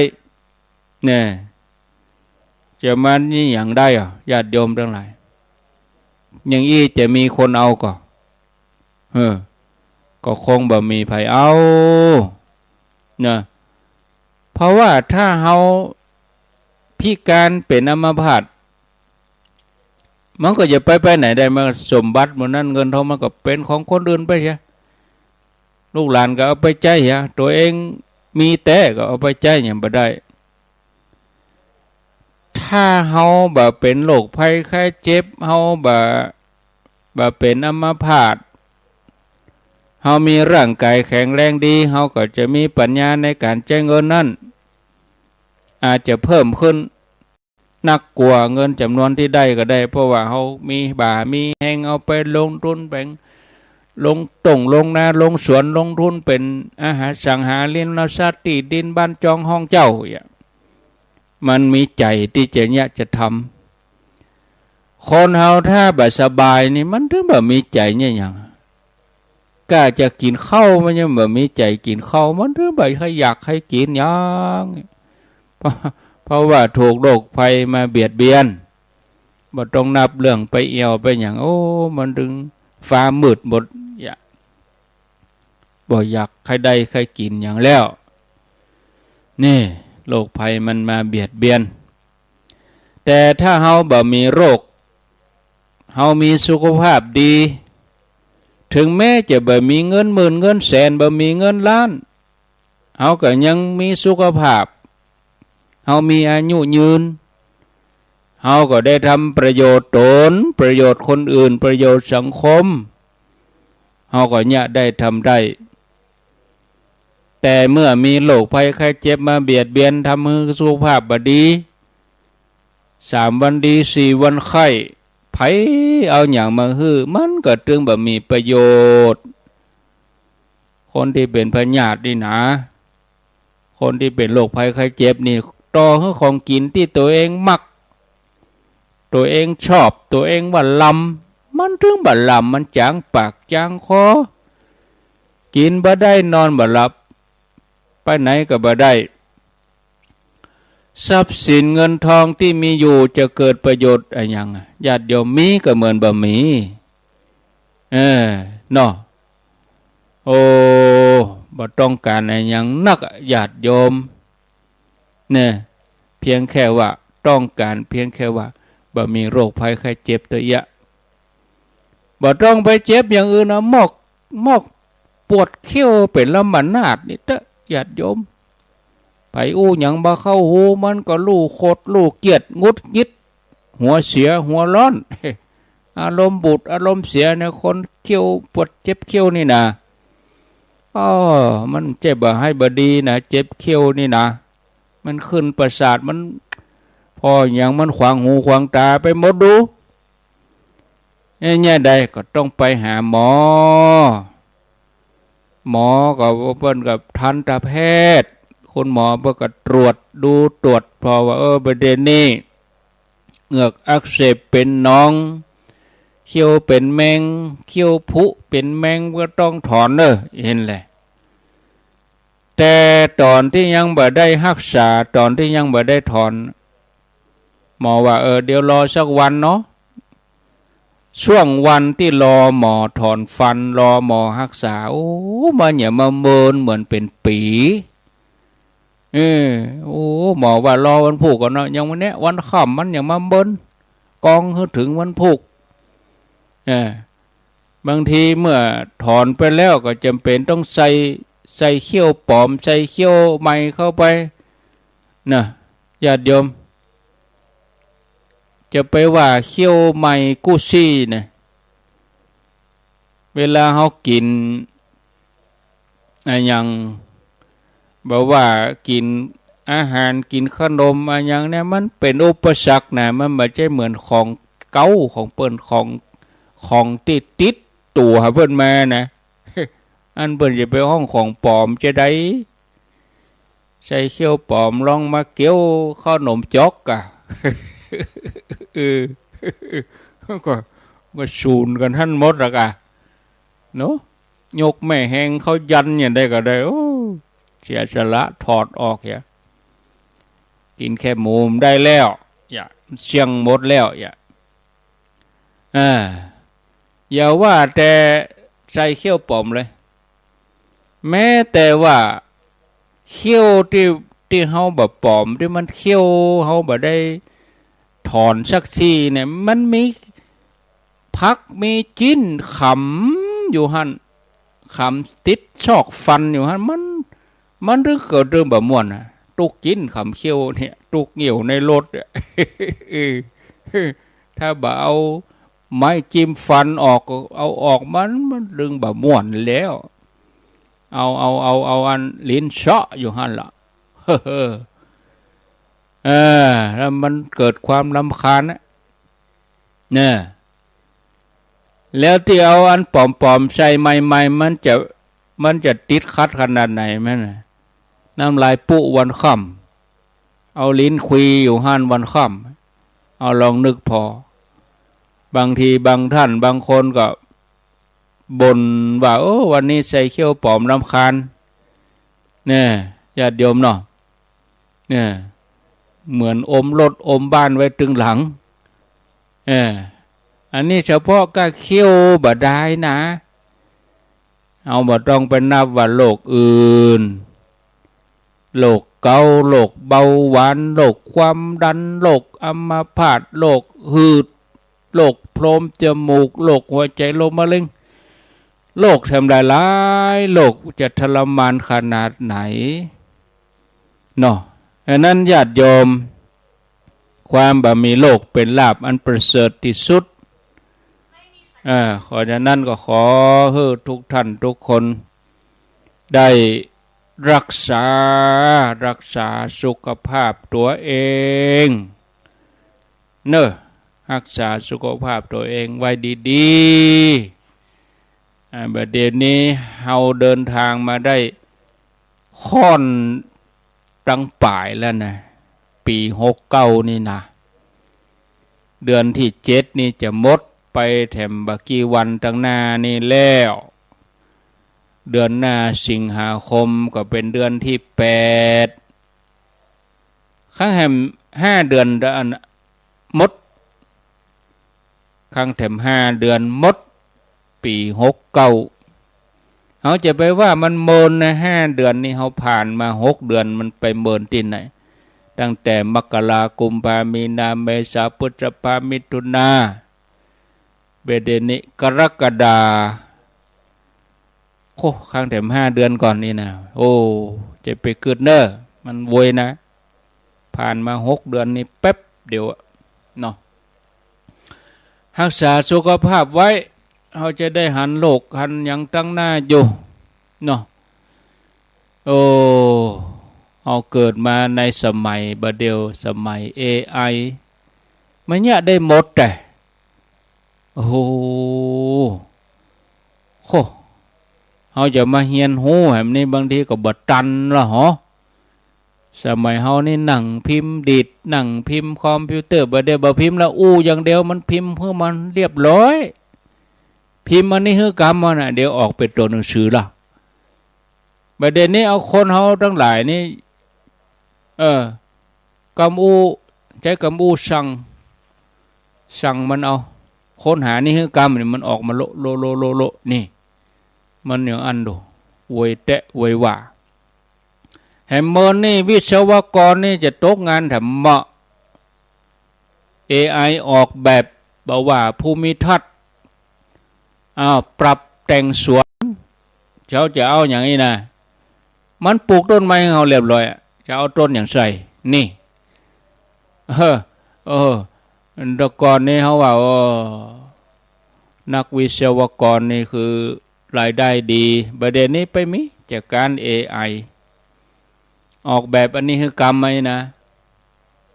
จะมานี่อย่างได้ญาติโยมทั้งหลายอย่างอี้จะมีคนเอาก็ ก็คงบ่มีไผเอานะเพราะว่าถ้าเฮาพิการเป็นอัมพาตมันก็จะไปไหนได้มาสมบัติหมดนั้นเงินทองมันก็เป็นของคนอื่นไปใช่ลูกหลานก็เอาไปใจฮะตัวเองมีแต่ก็เอาไปใจอย่างบ่ได้ถ้าเฮาบ่เป็นโรคภัยไข้เจ็บเฮาบ่เป็นอัมพาตเฮามีร่างกายแข็งแรงดีเฮาก็จะมีปัญญาในการใช้เงินนั้นอาจจะเพิ่มขึ้นนักกว่าเงินจำนวนที่ได้ก็ได้เพราะว่าเฮามีมีแหงเอาไปลงทุนแบ่งลงลงนาลงสวนลงทุนเป็นอาหารสังหาริมทรัพย์ที่ดินบ้านจองห้องเจ้ามันมีใจที่จะทำคนเฮาถ้าบ่สบายนี่มันถึงบ่มีใจเนี่ยหยังกล้าจะกินข้าวมันยังบ่มีใจกินข้าวมันถึงบ่อยากให้กินหยังเพราะว่าถูกโรคภัยมาเบียดเบียนบ่ต้องนับเรื่องไปเอี่ยวไปหยังโอ้มันถึงฟ้ามืดหมดบ่อยากใครได้ใครกินอย่างแล้วนี่โรคภัยมันมาเบียดเบียนแต่ถ้าเฮาบ่มีโรคเฮามีสุขภาพดีถึงแม้จะบ่มีเงินหมื่นเงินแสนบ่มีเงินล้านเฮาก็ยังมีสุขภาพเฮามีอายุยืนเฮาก็ได้ทำประโยชน์ตนประโยชน์คนอื่นประโยชน์สังคมเฮาก็เนี่ยได้ทำได้แต่เมื่อมีโรคภัยไข้เจ็บมาเบียดเบียนทำให้สุขภาพบ่ดี3 วันดี4 วันไข้ไผเอาหยังมาฮื้อมันก็ถึงบ่มีประโยชน์คนที่เป็นพยาธินี่นะคนที่เป็นโรคภัยไข้เจ็บนี่ต่อให้ของกินที่ตัวเองมักตัวเองชอบตัวเองว่าลำมันถึงบ่ลำมันจางปากจางคอกินบ่ได้นอนบ่หลับไปไหนก็บ่ได้ทรัพย์สินเงินทองที่มีอยู่จะเกิดประโยชน์อะไรอย่างญาติโยมมีก็เหมือนบ่มีเนาะโอ้บ่ต้องการอะไรอย่างนักญาติโยมเนี่ยเพียงแค่ว่าต้องการเพียงแค่ว่าบ่มีโรคภัยไข้เจ็บตัวเยอะบ่ต้องไปเจ็บอย่างอื่นนะมอกปวดเขี้ยวเป็นลำบากนาดนี่เด้อญาติโยมไผอู้หยังบ่เข้าหูมันก็ลูกโคตรลูกเกียดงุดงิดหัวเสียหัวร้อนอารมณ์บูดอารมณ์เสียในคนเขี้ยวปวดเจ็บเขี้ยวนี่นะมันเจ็บบ่ให้บ่ดีนะเจ็บเขี้ยวนี่นะมันขึ้นประสาทมันพออย่างมันขวางหูขวางตาไปหมดดูเนี่ยใดก็ต้องไปหาหมอก็เพิ่นกับทันตแพทย์คุณหมอเพิ่นก็ตรวจพอว่าประเด็นนี้เหงือกอักเสบเป็นน้องเขี้ยวเป็นแมงเขี้ยวผุเป็นแมงก็ต้องถอนเห็นแหละแต่ตอนที่ยังบ่ได้รักษาตอนที่ยังบ่ได้ถอนหมอว่าเดี๋ยวรอสักวันเนาะช่วงวันที่รอหมอถอนฟันรอหมอรักษามันอย่ามาเมินเหมือนเป็นปีหมอว่ารอวันพุธก่อนเนาะยังวันนี้วันค่ำมันอย่ามาเมินกองถึงวันพุธบางทีเมื่อถอนไปแล้วก็จำเป็นต้องใส่เขี้ยวปลอมใส่เขี้ยวใหม่เข้าไปนะญาติโยมจะไปว่าเขี้ยวใหม่กุซี่เนี่ยเวลาเขากินอย่างบอกว่ากินอาหารกินขนมอย่างนี้มันเป็นอุปสรรคนะมันไม่ใช่เหมือนของเก่าของเปิ้นของติดตัวเปิ้นมานะอันเปิ้นจะไปห้องของปลอมจะได้ใส่เขี้ยวปลอมลองมาเกี่ยวขนมจอกก็สูนกันท่านหมดละกะเนาะยกแม่แหงเขายันอย่างได้ก็ได้เสียสละถอดออกกินแค่หมูได้แล้วเชียงหมดแล้วอย่าว่าแต่ ใส่เขี้ยวปลอมเลยแม้แต่ว่าเขี้ยวที่เฮาแบบปลอมที่มันเขี้ยวเฮาแบบได้ถอนสักทีเนี่ยมันมีพักมีจิ้นขำอยู่หันขำติดชอกฟันอยู่หันมันเรื่องเกิดเรื่องแบบม่วนนะตุกจิ้นขำเขี้ยวเนี่ยตุกเหี่ยวในรถเนี่ยถ้าบ่เอาไม้จิ้มฟันออกเอาออกมันเรื่องแบบม่วนแล้วเอาอันลิ้นเชาะอยู่หันละแล้วมันเกิดความรำคาญนะเนี่ยแล้วที่เอาอันปลอมๆใส่ใหม่ๆมันจะติดคัดขนาดไหนมั้ยน้ำลายปุวันค่ำเอาลิ้นคุยอยู่หันวันค่ำเอาลองนึกพอบางทีบางท่านบางคนก็บ่นว่าโอ้วันนี้ใส่เขี้ยวปลอมรำคาญเนี่ยญาติโยมเนาะเนี่ยเหมือนอมรถอมบ้านไว้ตึงหลังอันนี้เฉพาะก็เขี้ยวบ่ได้นะเอาบ่ต้องไปนับว่าโรคอื่นโรคเกาต์โรคเบาหวานโรคความดันโรคอัมพาตโรคหืดโรคโพรงจมูกโรคหัวใจโรคมะเร็งโรคทำหลายโรคจะทรมานขนาดไหนเนาะฉะนั้นญาติโยมความบ่มีโรคเป็นลาภอันประเสริฐที่สุดขอฉะนั้นก็ขอให้ทุกท่านทุกคนได้รักษาสุขภาพตัวเองเนอะรักษาสุขภาพตัวเองไว้ดีๆบัดเดี๋ยวนี้เราเดินทางมาได้ค่อนตั้งป่ายแล้วนะปี69นี่นะเดือนที่7นี่จะหมดไปแถมบักกี่วันตั้งหน้านี่แล้วเดือนหน้าสิงหาคมก็เป็นเดือนที่8ครั้งแถม5เดือนหมดครั้งแถม5เดือนหมดปี69เขาจะไปว่ามันเมินนะ5เดือนนี่เขาผ่านมา6เดือนมันไปเมินที่ไหนตั้งแต่มกราคมกุมภาพันธ์มีนาเมษาพฤษภาคมมิถุนาเบเดนิกรกฎาโอ้ครั้งแถม5เดือนก่อนนี่นะโอ้จะไปเกิดเนอมันโวยนะผ่านมา6เดือนนี่แป๊บเดียวเนาะรักษาสุขภาพไว้เขาจะได้หันโลกหันยังตั้งหน้าอยู่เนาะโอ้เอาเกิดมาในสมัยบัดเดียวสมัย AI มันเนี่ยได้หมดแต่โอ้โหเขาจะมาเฮียนหูแบบนี้บางทีก็บัดตันละหรอสมัยเฮานี่หนังพิมพ์ดีดหนังพิมพ์คอมพิวเตอร์บัดเดียวบ่พิมพ์แล้วอย่างเดียวมันพิมพ์เพื่อมันเรียบร้อยพิมพ์มันนี่คือกรรมมันเดี๋ยวออกเป็นตัวหนังสือละประเด็นนี้เอาคนเฮาทั้งหลายนี่กำใช้กำสั่งมันเอาค้นหานี่คือกรรมนี่มันออกมาโลนี่มันอย่างอันดูเวยแตะเวยว่าแฮมเมอร์นี่วิศวกรนี่จะตกงานแถมเหมาะ AI ออกแบบบอกว่าภูมิทัศน์ปรับแต่งสวนเขาจะเอาอย่างนี้นะมันปลูกต้นไม้ให้เขาเรียบร้อยจะเอาต้นอย่างใส่นี่แต่ก่อนนี้เขาว่านักวิศวกรนี่คือรายได้ดีประเด็นนี้ไปมิจากการ AI ออกแบบอันนี้คือกรรมไหมนะ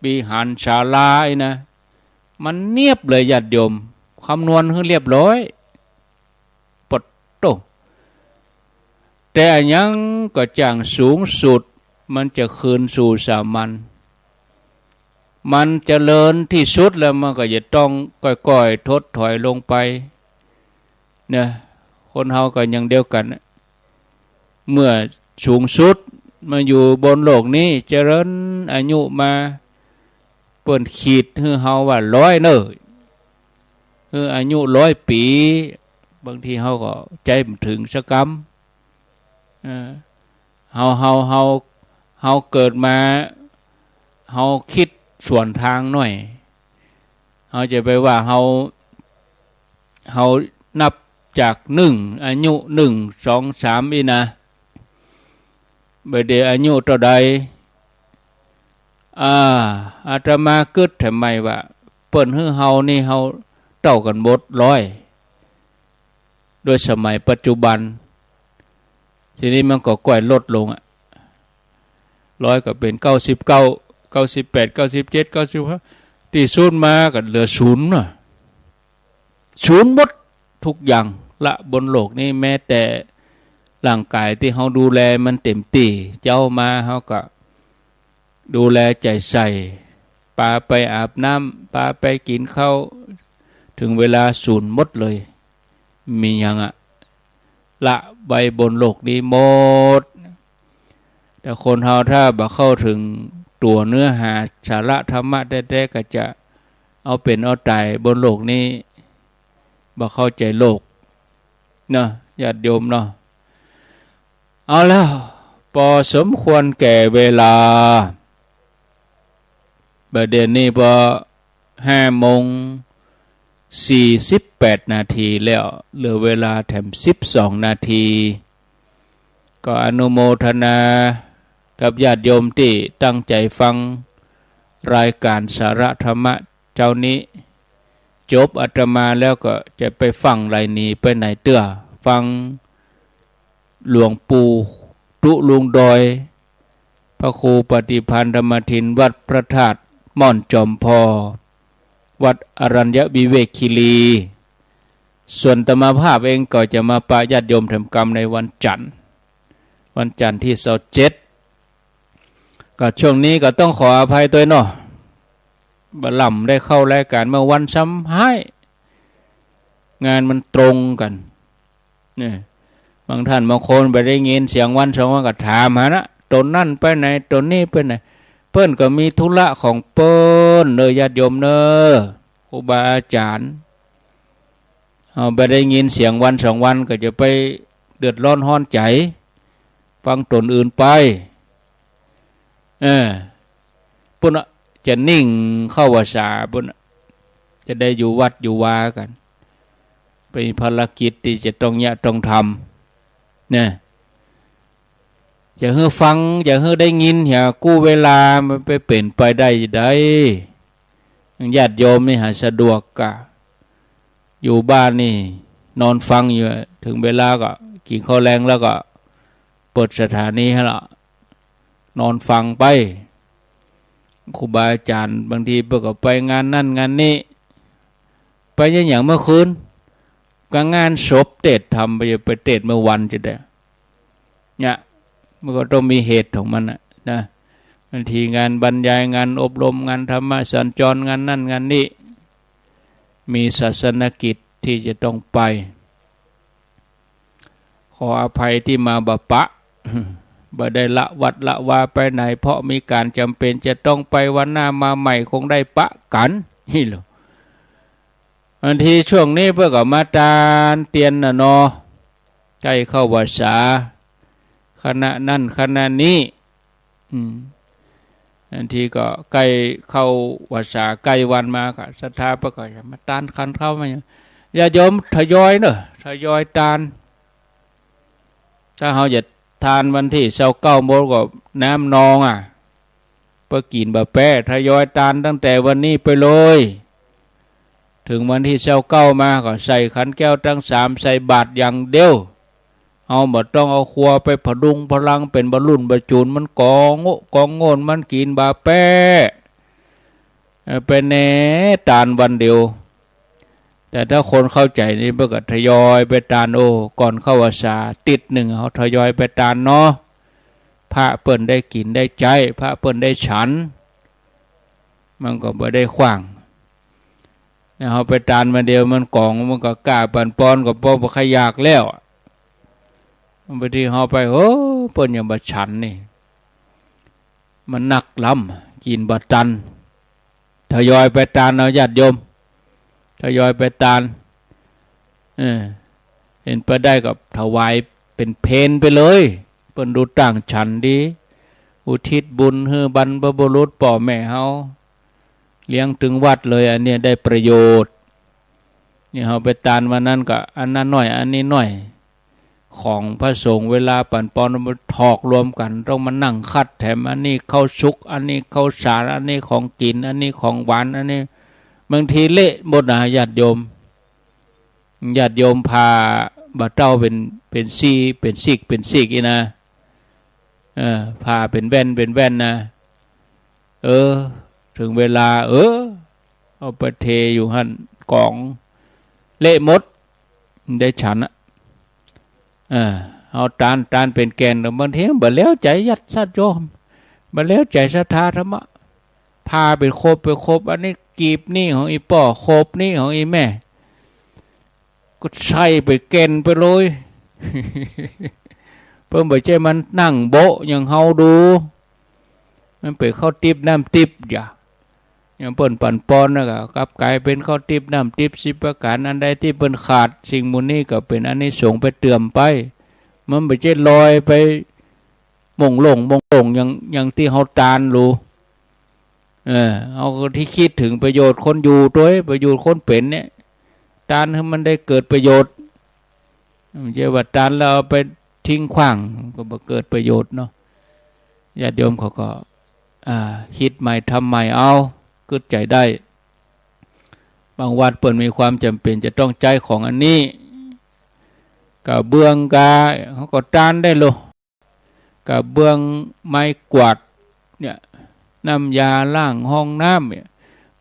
ปีหันศาลาไอ้นะมันเนียบเลยญาติโยมคำนวณให้เรียบร้อยปดโตแต่ยังก็จ้างสูงสุดมันจะคืนสู่สามัญมันเจริญที่สุดแล้วมันก็จะต้องค่อยๆทดถอยลงไปเนี่ยคนเฮาก็อย่างเดียวกันเมื่อสูงสุดมาอยู่บนโลกนี้เจริญอายุมาเปิ่นขีดให้เฮาว่า100เนอะอายุ100 ปี บางทีเขาก็ใจมันถึงสักกำเฮาเกิดมาเฮาคิดส่วนทางหน่อยเฮาจะไปว่าเฮานับจาก1อายุ1 2 3อีนะบ่ได้อายุเท่าใดอาตมาเกิดทำไมว่าเปิ้นฮื้อเฮานี่เฮาเต้ากันหมด100โดยสมัยปัจจุบันทีนี้มันก็ก่อยลดลง100ก็เป็น99 98 97 95ที่ศูนย์มาก็เหลือ0น่ะ0หมดทุกอย่างละบนโลกนี้แม้แต่ร่างกายที่เฮาดูแลมันเต็มที่เจ้ามาเฮาก็ดูแลใจใส่พาไปอาบน้ำพาไปกินข้าวถึงเวลา0หมดเลยมีหยังละใบบนโลกนี้หมดแต่คนเฮาถ้าบ่เข้าถึงตัวเนื้อหาสาระธรรมะแท้ๆก็จะเอาเป็นเอาตายบนโลกนี้บ่เข้าใจโลกเนาะญาติโยมเนาะเอาแล้วพอสมควรแก่เวลาประเด็นนี้พอ5:48 นาทีแล้วเหลือเวลาแถม12 นาทีก็อนุโมทนากับญาติโยมที่ตั้งใจฟังรายการสาระธรรมะเจ้านี้จบอาตมาแล้วก็จะไปฟังไรนี้ไปไหนเตื้อฟังหลวงปู่ตุลุงดอยพระครูปฏิพันธ์ธรรมทินวัดพระธาตุม่อนจอมพอวัดอรัญญวิเวกคีรีส่วนธรรมภาพเองก็จะมาปะญาติโยมทำกรรมในวันจันทร์ที่27ก็ช่วงนี้ก็ต้องขออภัยตัวเนาะบล่ำได้เข้ารายการเมื่อวันซ้ำให้งานมันตรงกันนี่บางท่านบางคนไปได้ยินเสียงวันสองวันก็ถามหานะตนนั่นไปไหนตนนี้ไปไหนเปิ้นก็มีธุระของเปิ้นเนยญาติโยมเนอครูบาอาจารย์เอาไปได้ยินเสียงวันสองวันก็จะไปเดือดร้อนห้อนใจฟังตนอื่นไปปุ่นจะนิ่งเข้าวาสาปุ่นจะได้อยู่วัดอยู่วากันเป็นภารกิจที่จะต้องทำเนี่ยจะให้ฟังจะให้ได้ยินอย่ากู้เวลามันไปเปลี่ยนไปได้ญาติโยมนี่หาสะดวกกะอยู่บ้านนี่นอนฟังอยู่ถึงเวลาก็กินข้าวแรงแล้วก็เปิดสถานีให้ละนอนฟังไปครูบาอาจารย์บางทีเปิดก็ไปงานนั่นงานนี้ไปอย่างเมื่อคืนก็งานศพเทศทำไปเทศเมื่อวันจะได้เนี่ยมันก็ต้องมีเหตุของมันนะบางทีงานบรรยายงานอบรมงานธรรมะสัญจรงานนั่นงานนี้มีศาสนกิจที่จะต้องไปขออภัยที่มาบะปะบ่ได้ละวัดละวาไปไหนเพราะมีการจำเป็นจะต้องไปวันหน้ามาใหม่คงได้ปะกันนี่หรอบางทีช่วงนี้เพื่อกับมาตานเตียนนะเนาะใจเข้าภาษาคณะนั่นคณะนี้บางทีก็ใกล้เข้าภาษาใกล้วันมาก็ศรัทธาประกอบมาตานคันเข้ามาอย่าโยมทยอยเนอะทยอยตานถ้าเขาจะทานวันที่29 โมงก็น้ำนองเพื่อกินบะแป้ทยอยตานตั้งแต่วันนี้ไปเลยถึงวันที่29มาก็ใส่ขันแก้วทั้ง3ใส่บาตรอย่างเดียวเอาบ่ต้องเอาครัวไปผดุงพลังเป็นบรรลุนบรรจุนมันกองโง่นมันกินบะแป้เป็นแหนตานวันเดียวแต่ถ้าคนเข้าใจนี่เพื่อก็ทยอยไปตานก่อนเข้าพรรษาติด1เขาทยอยไปตานเนาะพระเปิ้นได้กินได้ใจพระเปิ้นได้ฉันมันก็บ่ได้ขว้างเขาไปตานมาเดียวมันกองมันก็กล้าปั่นปอนกับพ่อบ่ขยากแล้วบางทีเขาไปเปิ้นยังบ่ฉันนี่มันหนักล้ำกินบ่ตันทยอยไปตานเอาญาติโยมทยอยไปตาน เห็นไปได้กับถวายเป็นเพนไปเลยเปิ้นดูต่างฉันดีอุทิศบุญให้บรรพบุรุษพ่อแม่เฮาเลี้ยงถึงวัดเลยอันนี้ได้ประโยชน์นี่เฮาไปตานวันนั้นก็อันนั้นหน่อยอันนี้หน่อยของพระสงฆ์เวลาปั่นปอนมาถอกรวมกันต้องมานั่งคัดแถมอันนี้ข้าวสุกอันนี้ข้าวสารอันนี้ของกินอันนี้ของหวานอันนี้บางทีเละหมดนะญาติโยมพาบ่เต้าเป็นซี่เป็นซิกอีนะพาเป็นแว่นนะถึงเวลาเอาไปเทอยู่หั่นกองเละหมดได้ฉันอะเอาตานเป็นแกนบางทีบ่แล้วใจยัดสัตว์โยมบ่แล้วใจศรัทธาธรรมะพาเป็นครบอันนี้กีบนี่ของอีป่อครบนี่ของอีแม่ก็ใส่ไปแกนไปเลยเพิ่มบ่ใจมันนั่งโบะอย่างเฮาดูมันไปเข้าติบน้ำติบอย่างเปิ้นปั่นปอนนะกลับกลายเป็นข้าวติบน้ำติบ10ประการอันใดที่เปิ้นขาดสิ่งมูลนี้ก็เป็นอันนี้ส่งไปเติมไปมันไม่ใช่ลอยไปมงลงอย่างที่เฮาตานรู้เอาที่คิดถึงประโยชน์คนอยู่ตัวประโยชน์คนเป็นเนี่ยตานให้มันได้เกิดประโยชน์ไม่ใช่ว่าตานแล้วเอาไปทิ้งขว้างก็บ่เกิดประโยชน์เนาะญาติโยมเขาก็คิดใหม่ทำใหม่เอากึดใจได้บางวัดเปิดมีความจำเป็นจะต้องใจของอันนี้กับเบื้องกาเขาก็ตานได้โลกับเบื้องไม้กวาดเนี่ยน้ำยาล้างห้องน้ำเนี่ย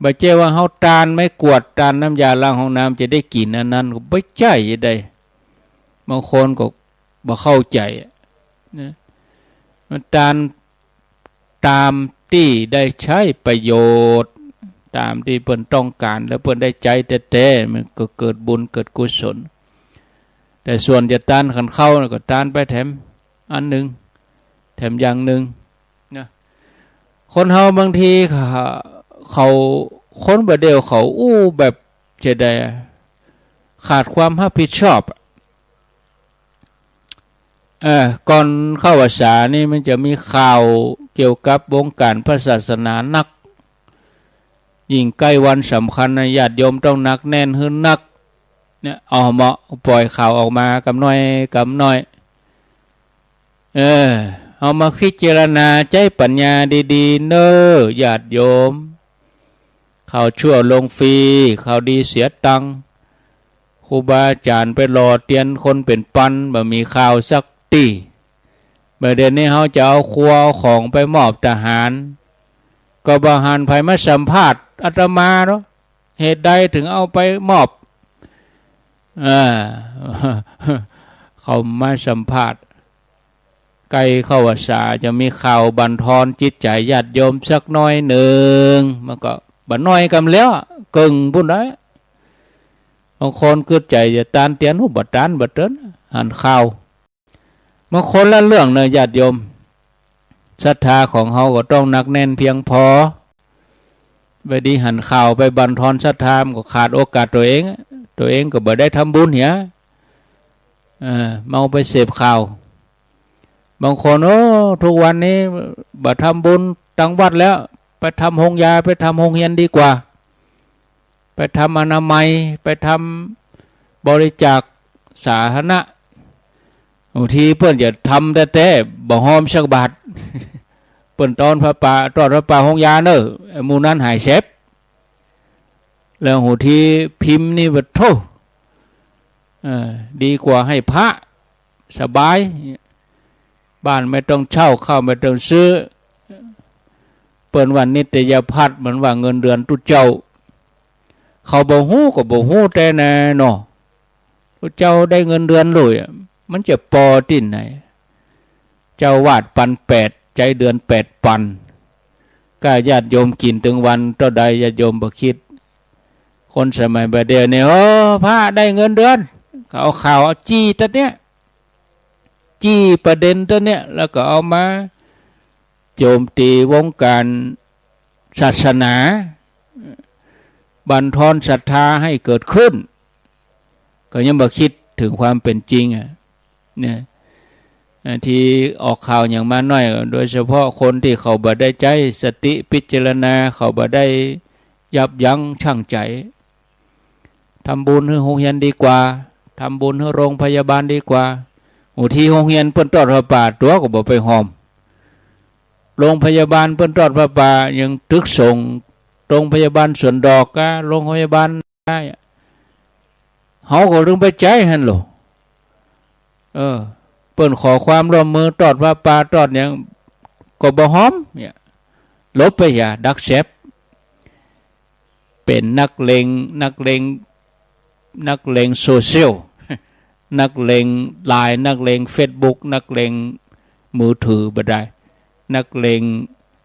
บ่เจ้ว่าเขาตานไม้กวาดตานน้ำยาล้างห้องน้ำจะได้กินอันนั้นก็ไม่ใช่ได้บางคนก็บ่เข้าใจนะมันตานตามที่ได้ใช้ประโยชน์ตามที่เพิ่นต้องการแล้วเพิ่นได้ใจแท้ๆมันก็เกิดบุญเกิดกุศลแต่ส่วนจะตานขันเข้าก็ตานไปแถมอันหนึ่งแถมอย่างหนึ่งนะคนเฮาบางทีเขาคนบ่เดียวเขาแบบจะได้ขาดความรับผิดชอบก่อนเข้าพรรษานี่มันจะมีข่าวเกี่ยวกับวงการพระศาสนานักยิ่งใกล้วันสำคัญนะญาติโยมต้องนักแน่นขึ้นนักเนี่ยเอาเหมาะปล่อยข่าวออกมากำน้อยเอามาพิจารณาใจปัญญาดีๆเน้อญาติโยมข่าวชั่วลงฟรีข่าวดีเสียตังค์ครูบาอาจารย์ไปรอเตียนคนเป็นปันบ่มีข่าวสักตีเมื่อเดือนนี้เขาจะเอาครัวเอาของไปมอบทหารก็บาหันภัยมาสัมภาษณ์อาตมาเนาะเหตุใดถึงเอาไปมอบเขามาสัมภาษณ์ไกลเข้าภาษาจะมีข่าวบั่นทอนจิตใจญาติโยมสักน้อยหนึ่งมันก็บั่นน้อยกันแล้วกึ่งพุ่นได้บางคนคือใจจะตานเตียนหูบัดตานบัดเติ้นหันข่าวบางคนละเรื่องเนยญาติโยมศรัทธาของเขาก็ต้องหนักแน่นเพียงพอไปดีหันข่าวไปบั่นทอนศรัทธามันก็ขาดโอกาสตัวเองก็บ่ได้ทำบุญเหี้ยเมาไปเสพข่าวบางคนทุกวันนี้บ่ทำบุญตั้งวัดแล้วไปทำโรงยาไปทำโรงเรียนดีกว่าไปทำอนามัยไปทำบริจาคสาธารณะบางทีเพื่อนจะทำแต่บ่หอมสักบาทเพื่อนตอนพระป่าโรงยาเนอะหมู่นั้นหายเสพแล้วหูทีพิมพ์นี่วัดโทดีกว่าให้พระสบายบ้านไม่ต้องเช่าข้าวไม่ต้องซื้อเปิ้นวันนิตยพัฒน์เหมือนว่าเงินเดือนตุเจ้าเขาบ่ฮู้ก็บ่ฮู้แต่แน่เนาะตุเจ้าได้เงินเดือนเลยมันจะปอที่ไหนเจ้าวาดปัน8ใจเดือน8ปันก็ญาติโยมกินถึงวันเท่าใดญาติโยมบ่คิดคนสมัยบัดเดี๋ยวนี้พระได้เงินเดือนเขาเอาข่าวเอาจี้ตัวเนี้ยจี้ประเด็นตัวเนี้ยแล้วก็เอามาโจมตีวงการศาสนาบั่นทอนศรัทธาให้เกิดขึ้นก็ยังบ่คิด ถึงความเป็นจริงเนี่ยที่ออกข่าวอย่างมาน้อยโดยเฉพาะคนที่เขาบ่ได้ใจสติพิจารณาเขาบ่ได้ยับยั้งชั่งใจทำบุญให้โรงเรียนดีกว่าทำบุญให้โรงพยาบาลดีกว่าที่โรงเรียนเพิ่นทอดผ้าป่าตัวก็บ่ไปหอมโรงพยาบาลเพิ่นทอดผ้าป่ายังตึกส่งโรงพยาบาลสวนดอกก็โรงพยาบาลได้เฮาก็ถึงไปใจหั่นโลเปิ้นขอความร่วมมือทอดผ้าป่าทอดหยังก็บ่หอมเนี่ยลบไปอย่าดักแซบเป็นนักเลงโซเชียลนักเลงไลน์นักเลงเฟซบุ๊กนักเลงมือถือบ่ได้นักเลง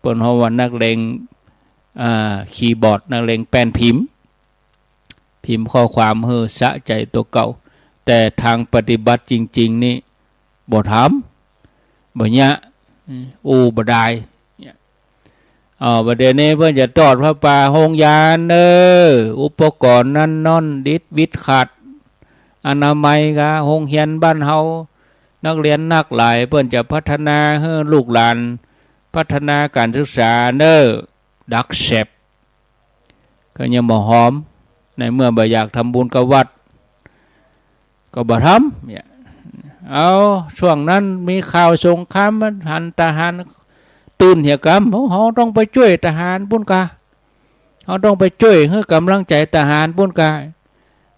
เปิ้นเฮาว่านักเลงคีย์บอร์ดนักเลงแป้นพิมพ์ข้อความเฮือสะใจตัวเก่าแต่ทางปฏิบัติจริงๆนี่บ่ทำบ่ยะบ่ได้ประเดี๋ยวนี้เพิ่นจะทอดผ้าป่าโรงยานอุปกรณ์นั่นนอนดิดวิดขาดอนามัยกะโรงเรียนบ้านเฮานักเรียนนักหลายเพิ่นจะพัฒนาให้ลูกหลานพัฒนาการศึกษาดักแซบก็ยังบ่หอมในเมื่อบ่อยากทำบุญกับวัดก็บ่ทำเนี่ยเอาช่วงนั้นมีข่าวสงครามหันทหารตื่นเหี่ยกำเขาต้องไปช่วยทหารปุ้นกาเขาต้องไปช่วยให้กำลังใจทหารปุ้นกา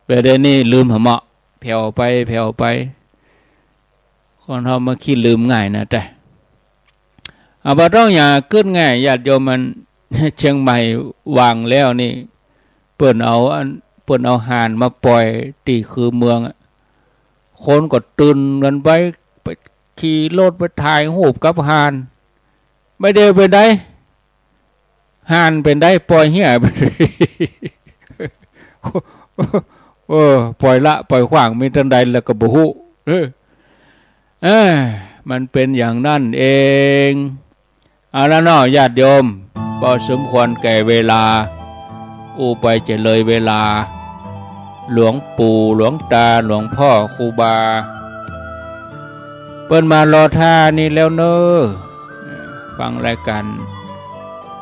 ไปเดี๋ยวนี้ลืมเหมาะแผ่วไปคนเขามาคิดลืมง่ายนะแต่บ่ต้องอย่าขึ้นง่ายญาติโยมมันเชียงใหม่วางแล้วนี่เปิ้นเอาห่านมาปล่อยตีคือเมืองคนก็ตื่นกันไปขี่รถไปถ่ายรูปกับห่านไม่ได้ไปได้ห่านเป็นได้ปล่อยเหี้ยไปปล่อยขวางมีทันใดแล้วก็บ่ฮู้มันเป็นอย่างนั้นเองเอาละเนาะญาติโยมพอสมควรแก่เวลาไปจะเลยเวลาหลวงปู่หลวงตาหลวงพ่อครูบาเปิ้นมารอท่านี่แล้วเนอะฟังรายการ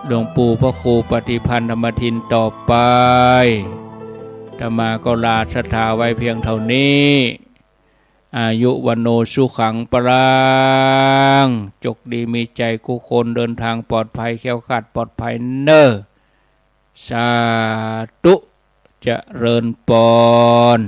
หลวงปู่พระครูปฏิพันธ์ธรรมทินต่อไปธรรมาก็ลาศรัทธาไว้เพียงเท่านี้อายุวันโนสุขังปรังจกดีมีใจกุคนเดินทางปลอดภัยแคล้วคลาดปลอดภัยเนอะสาธุเจริญพร